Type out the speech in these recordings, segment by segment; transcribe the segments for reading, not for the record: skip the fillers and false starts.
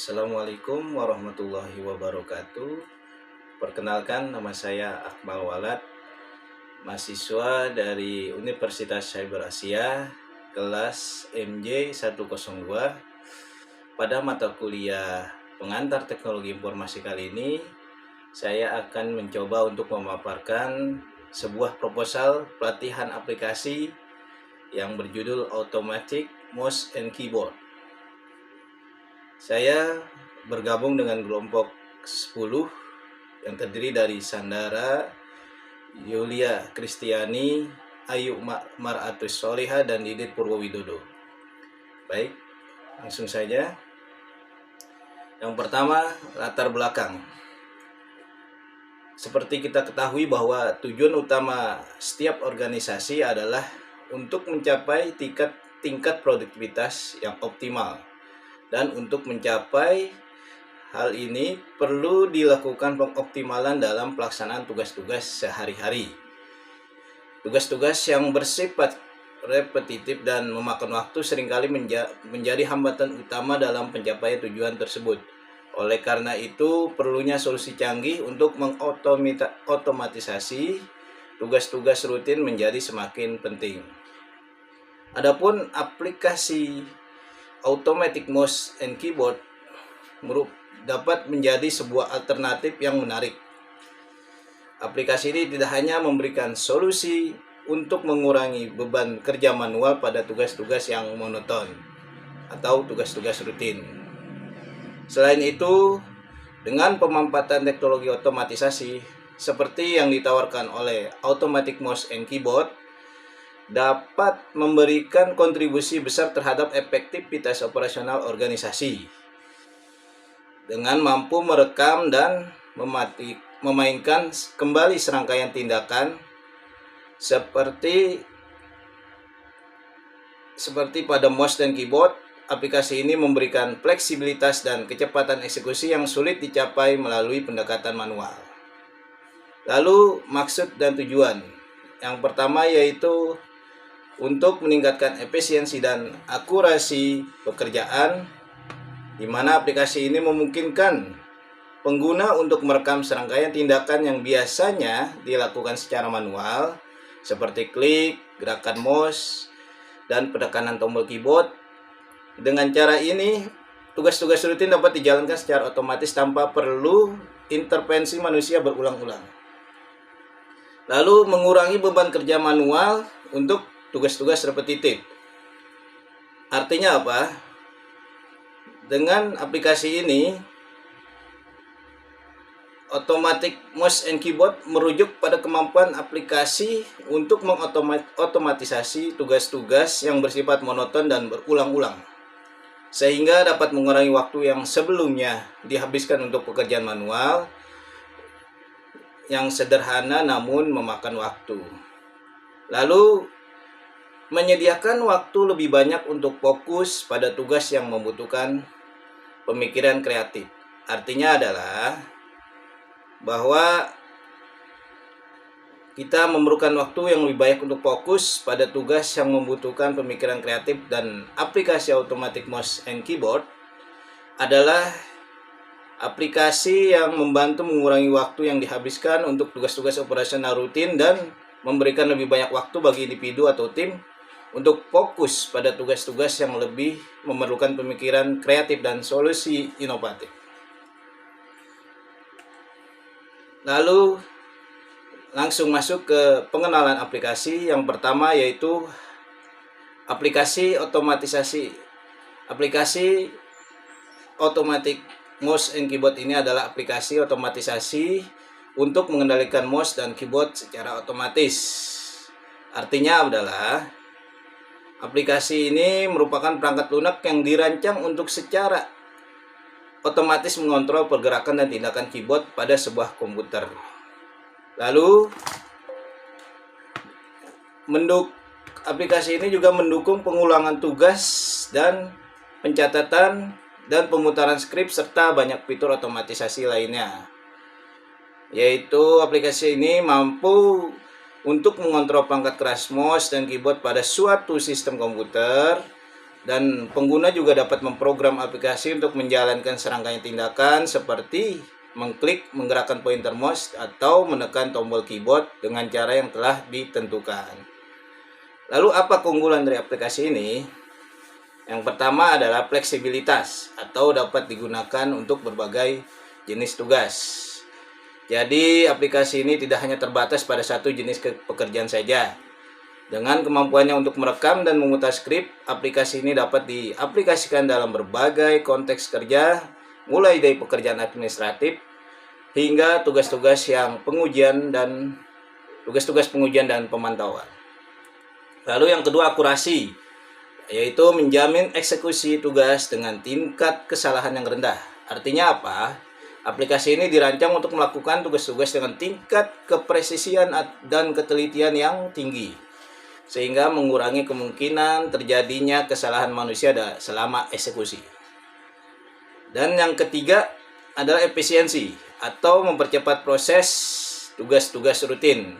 Assalamualaikum warahmatullahi wabarakatuh. Perkenalkan, nama saya Akmal Walad, mahasiswa dari Universitas Cyber Asia, kelas MJ 102. Pada mata kuliah pengantar teknologi informasi kali ini, saya akan mencoba untuk memaparkan sebuah proposal pelatihan aplikasi yang berjudul Automatic Mouse and Keyboard. Saya bergabung dengan kelompok 10 yang terdiri dari Sandara, Yulia Kristiani, Ayu Maratus Soliha, dan Didit Purwowidodo. Baik, langsung saja. Yang pertama, latar belakang. Seperti kita ketahui bahwa tujuan utama setiap organisasi adalah untuk mencapai tingkat produktivitas yang optimal. Dan untuk mencapai hal ini perlu dilakukan pengoptimalan dalam pelaksanaan tugas-tugas sehari-hari. Tugas-tugas yang bersifat repetitif dan memakan waktu seringkali menjadi hambatan utama dalam pencapaian tujuan tersebut. Oleh karena itu, perlunya solusi canggih untuk mengotomatisasi tugas-tugas rutin menjadi semakin penting. Adapun aplikasi Automatic Mouse and Keyboard dapat menjadi sebuah alternatif yang menarik. Aplikasi ini tidak hanya memberikan solusi untuk mengurangi beban kerja manual pada tugas-tugas yang monoton atau tugas-tugas rutin. Selain itu, dengan pemanfaatan teknologi otomatisasi seperti yang ditawarkan oleh Automatic Mouse and Keyboard, dapat memberikan kontribusi besar terhadap efektivitas operasional organisasi dengan mampu merekam dan memainkan kembali serangkaian tindakan seperti pada mouse dan keyboard. Aplikasi ini memberikan fleksibilitas dan kecepatan eksekusi yang sulit dicapai melalui pendekatan manual. Lalu maksud dan tujuan. Yang pertama yaitu untuk meningkatkan efisiensi dan akurasi pekerjaan, di mana aplikasi ini memungkinkan pengguna untuk merekam serangkaian tindakan yang biasanya dilakukan secara manual, seperti klik, gerakan mouse, dan penekanan tombol keyboard. Dengan cara ini, tugas-tugas rutin dapat dijalankan secara otomatis tanpa perlu intervensi manusia berulang-ulang. Lalu mengurangi beban kerja manual untuk tugas-tugas repetitif. Artinya apa? Dengan aplikasi ini, Automatic Mouse and Keyboard merujuk pada kemampuan aplikasi untuk mengotomatisasi tugas-tugas yang bersifat monoton dan berulang-ulang, sehingga dapat mengurangi waktu yang sebelumnya dihabiskan untuk pekerjaan manual yang sederhana namun memakan waktu. Lalu menyediakan waktu lebih banyak untuk fokus pada tugas yang membutuhkan pemikiran kreatif. Artinya adalah bahwa kita memerlukan waktu yang lebih banyak untuk fokus pada tugas yang membutuhkan pemikiran kreatif, dan aplikasi Automatic Mouse and Keyboard adalah aplikasi yang membantu mengurangi waktu yang dihabiskan untuk tugas-tugas operasional rutin dan memberikan lebih banyak waktu bagi individu atau tim untuk fokus pada tugas-tugas yang lebih memerlukan pemikiran kreatif dan solusi inovatif. Lalu langsung masuk ke pengenalan aplikasi. Yang pertama yaitu aplikasi otomatisasi. Aplikasi Automatic Mouse and Keyboard ini adalah aplikasi otomatisasi untuk mengendalikan mouse dan keyboard secara otomatis. Artinya adalah aplikasi ini merupakan perangkat lunak yang dirancang untuk secara otomatis mengontrol pergerakan dan tindakan keyboard pada sebuah komputer. Lalu aplikasi ini juga mendukung pengulangan tugas dan pencatatan dan pemutaran skrip serta banyak fitur otomatisasi lainnya. Yaitu aplikasi ini mampu untuk mengontrol perangkat keras mouse dan keyboard pada suatu sistem komputer Dan pengguna juga dapat memprogram aplikasi untuk menjalankan serangkaian tindakan seperti mengklik, menggerakkan pointer mouse, atau menekan tombol keyboard dengan cara yang telah ditentukan. Lalu apa keunggulan dari aplikasi ini? Yang pertama adalah fleksibilitas atau dapat digunakan untuk berbagai jenis tugas. Jadi aplikasi ini tidak hanya terbatas pada satu jenis pekerjaan saja. Dengan kemampuannya untuk merekam dan memutar skrip, aplikasi ini dapat diaplikasikan dalam berbagai konteks kerja, mulai dari pekerjaan administratif hingga tugas-tugas pengujian dan pemantauan. Lalu yang kedua, akurasi, yaitu menjamin eksekusi tugas dengan tingkat kesalahan yang rendah. Artinya apa? Aplikasi ini dirancang untuk melakukan tugas-tugas dengan tingkat kepresisian dan ketelitian yang tinggi, sehingga mengurangi kemungkinan terjadinya kesalahan manusia selama eksekusi. Dan yang ketiga adalah efisiensi atau mempercepat proses tugas-tugas rutin.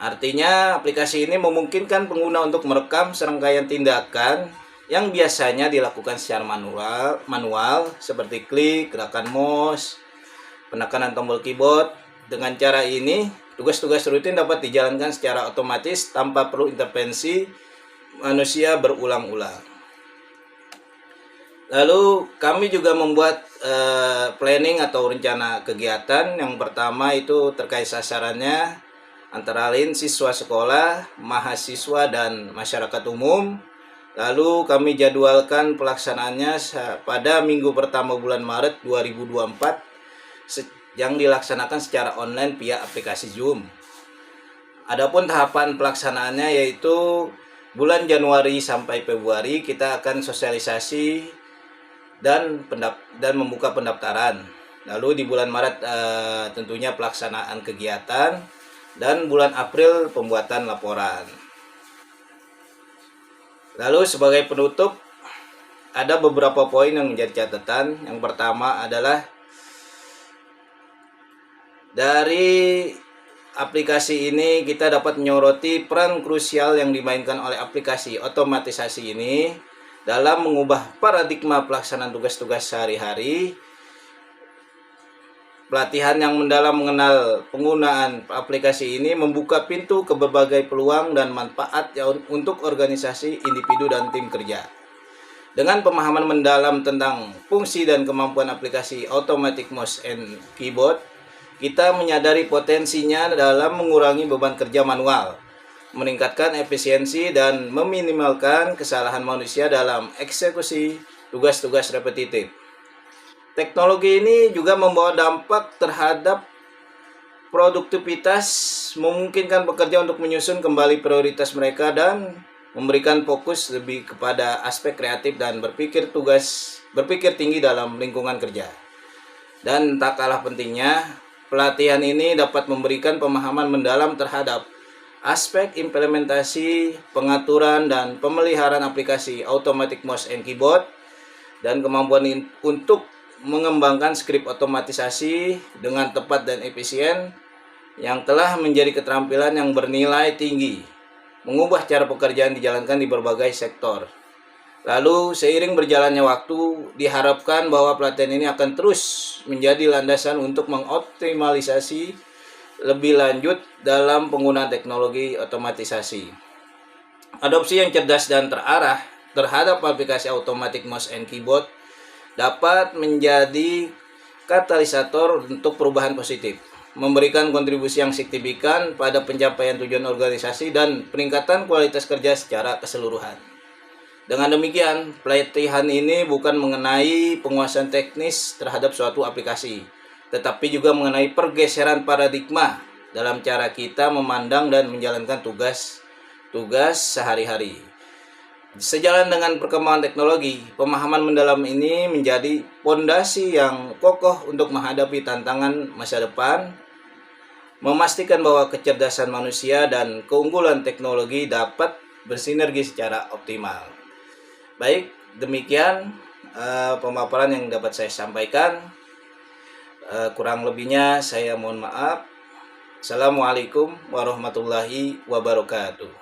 Artinya aplikasi ini memungkinkan pengguna untuk merekam serangkaian tindakan yang biasanya dilakukan secara manual seperti klik, gerakan mouse, penekanan tombol keyboard. Dengan cara ini, tugas-tugas rutin dapat dijalankan secara otomatis tanpa perlu intervensi manusia berulang-ulang. Lalu kami juga membuat planning atau rencana kegiatan. Yang pertama itu terkait sasarannya, antara lain siswa sekolah, mahasiswa, dan masyarakat umum. Lalu kami jadwalkan pelaksanaannya pada minggu pertama bulan Maret 2024 yang dilaksanakan secara online via aplikasi Zoom. Adapun tahapan pelaksanaannya yaitu bulan Januari sampai Februari kita akan sosialisasi dan membuka pendaftaran. Lalu di bulan Maret tentunya pelaksanaan kegiatan, dan bulan April pembuatan laporan. Lalu sebagai penutup, ada beberapa poin yang menjadi catatan. Yang pertama adalah dari aplikasi ini kita dapat menyoroti peran krusial yang dimainkan oleh aplikasi otomatisasi ini dalam mengubah paradigma pelaksanaan tugas-tugas sehari-hari. Pelatihan yang mendalam mengenal penggunaan aplikasi ini membuka pintu ke berbagai peluang dan manfaat untuk organisasi, individu, dan tim kerja. Dengan pemahaman mendalam tentang fungsi dan kemampuan aplikasi Automatic Mouse and Keyboard, kita menyadari potensinya dalam mengurangi beban kerja manual, meningkatkan efisiensi, dan meminimalkan kesalahan manusia dalam eksekusi tugas-tugas repetitif. Teknologi ini juga membawa dampak terhadap produktivitas, memungkinkan pekerja untuk menyusun kembali prioritas mereka dan memberikan fokus lebih kepada aspek kreatif dan berpikir tinggi dalam lingkungan kerja. Dan tak kalah pentingnya, pelatihan ini dapat memberikan pemahaman mendalam terhadap aspek implementasi, pengaturan, dan pemeliharaan aplikasi Automatic Mouse and Keyboard, dan kemampuan untuk mengembangkan skrip otomatisasi dengan tepat dan efisien yang telah menjadi keterampilan yang bernilai tinggi, mengubah cara pekerjaan dijalankan di berbagai sektor. Lalu seiring berjalannya waktu, diharapkan bahwa pelatihan ini akan terus menjadi landasan untuk mengoptimalisasi lebih lanjut dalam penggunaan teknologi otomatisasi. Adopsi yang cerdas dan terarah terhadap aplikasi Automatic Mouse and Keyboard dapat menjadi katalisator untuk perubahan positif, memberikan kontribusi yang signifikan pada pencapaian tujuan organisasi dan peningkatan kualitas kerja secara keseluruhan. Dengan demikian, pelatihan ini bukan mengenai penguasaan teknis terhadap suatu aplikasi, tetapi juga mengenai pergeseran paradigma dalam cara kita memandang dan menjalankan tugas sehari-hari. Sejalan dengan perkembangan teknologi, pemahaman mendalam ini menjadi fondasi yang kokoh untuk menghadapi tantangan masa depan, memastikan bahwa kecerdasan manusia dan keunggulan teknologi dapat bersinergi secara optimal. Baik, demikian pemaparan yang dapat saya sampaikan. Kurang lebihnya saya mohon maaf. Assalamualaikum warahmatullahi wabarakatuh.